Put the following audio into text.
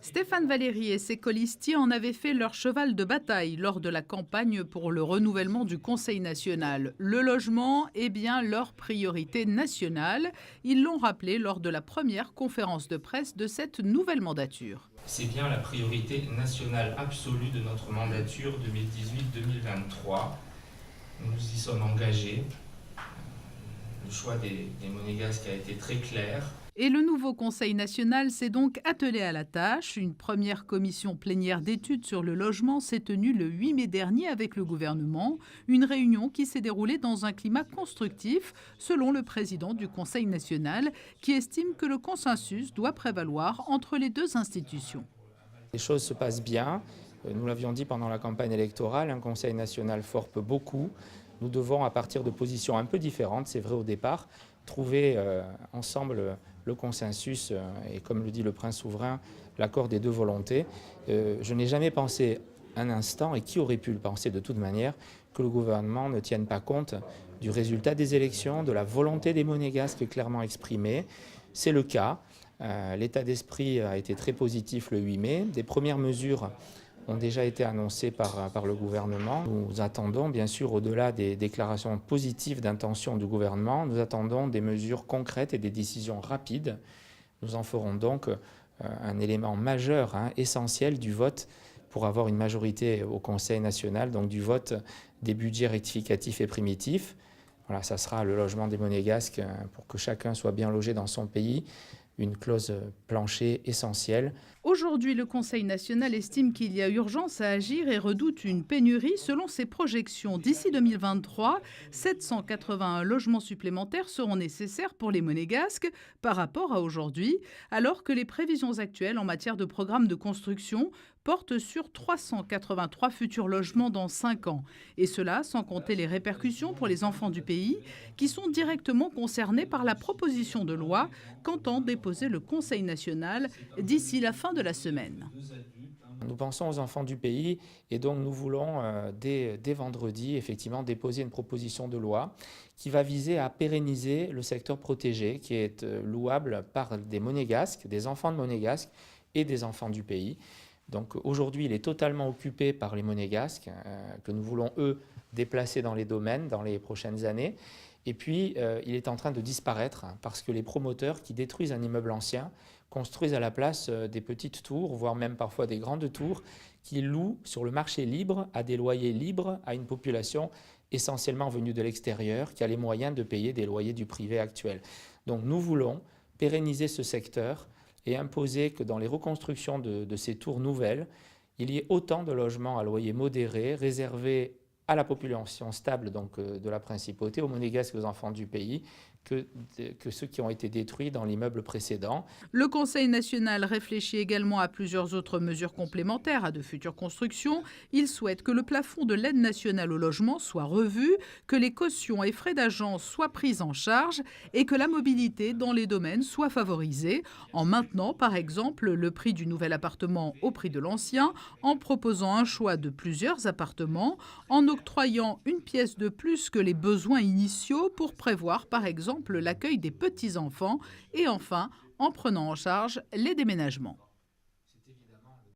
Stéphane Valéry et ses colistiers en avaient fait leur cheval de bataille lors de la campagne pour le renouvellement du Conseil national. Le logement est bien leur priorité nationale. Ils l'ont rappelé lors de la première conférence de presse de cette nouvelle mandature. C'est bien la priorité nationale absolue de notre mandature 2018-2023. Nous y sommes engagés. Le choix des Monégasques a été très clair. Et le nouveau Conseil national s'est donc attelé à la tâche. Une première commission plénière d'études sur le logement s'est tenue le 8 mai dernier avec le gouvernement. Une réunion qui s'est déroulée dans un climat constructif, selon le président du Conseil national, qui estime que le consensus doit prévaloir entre les deux institutions. Les choses se passent bien. Nous l'avions dit pendant la campagne électorale, un Conseil national fort peut beaucoup. Nous devons, à partir de positions un peu différentes, c'est vrai au départ, trouver ensemble le consensus et, comme le dit le prince souverain, l'accord des deux volontés. Je n'ai jamais pensé un instant, et qui aurait pu le penser de toute manière, que le gouvernement ne tienne pas compte du résultat des élections, de la volonté des Monégasques clairement exprimée. C'est le cas. L'état d'esprit a été très positif le 8 mai. Des premières mesures ont déjà été annoncées par le gouvernement. Nous attendons, bien sûr, au-delà des déclarations positives d'intention du gouvernement, nous attendons des mesures concrètes et des décisions rapides. Nous en ferons donc un élément majeur, essentiel du vote pour avoir une majorité au Conseil national, donc du vote des budgets rectificatifs et primitifs. Voilà, ça sera le logement des Monégasques pour que chacun soit bien logé dans son pays. Une clause plancher essentielle. Aujourd'hui, le Conseil national estime qu'il y a urgence à agir et redoute une pénurie. Selon ses projections, d'ici 2023, 781 logements supplémentaires seront nécessaires pour les Monégasques par rapport à aujourd'hui, alors que les prévisions actuelles en matière de programme de construction portent sur 383 futurs logements dans 5 ans. Et cela sans compter les répercussions pour les enfants du pays qui sont directement concernés par la proposition de loi qu'entend déposer le Conseil national d'ici la fin de la semaine. Nous pensons aux enfants du pays et donc nous voulons dès vendredi effectivement déposer une proposition de loi qui va viser à pérenniser le secteur protégé qui est louable par des Monégasques, des enfants de Monégasques et des enfants du pays. Donc aujourd'hui, il est totalement occupé par les Monégasques que nous voulons, eux, déplacer dans les domaines dans les prochaines années. Et puis, il est en train de disparaître parce que les promoteurs qui détruisent un immeuble ancien construisent à la place des petites tours, voire même parfois des grandes tours, qui louent sur le marché libre à des loyers libres à une population essentiellement venue de l'extérieur qui a les moyens de payer des loyers du privé actuel. Donc nous voulons pérenniser ce secteur et imposer que dans les reconstructions de ces tours nouvelles, il y ait autant de logements à loyer modéré réservés à la population stable donc, de la principauté, aux Monégasques et aux enfants du pays, que ceux qui ont été détruits dans l'immeuble précédent. Le Conseil national réfléchit également à plusieurs autres mesures complémentaires à de futures constructions. Il souhaite que le plafond de l'aide nationale au logement soit revu, que les cautions et frais d'agence soient pris en charge et que la mobilité dans les domaines soit favorisée, en maintenant par exemple le prix du nouvel appartement au prix de l'ancien, en proposant un choix de plusieurs appartements, en octroyant une pièce de plus que les besoins initiaux pour prévoir par exemple l'accueil des petits-enfants et enfin en prenant en charge les déménagements.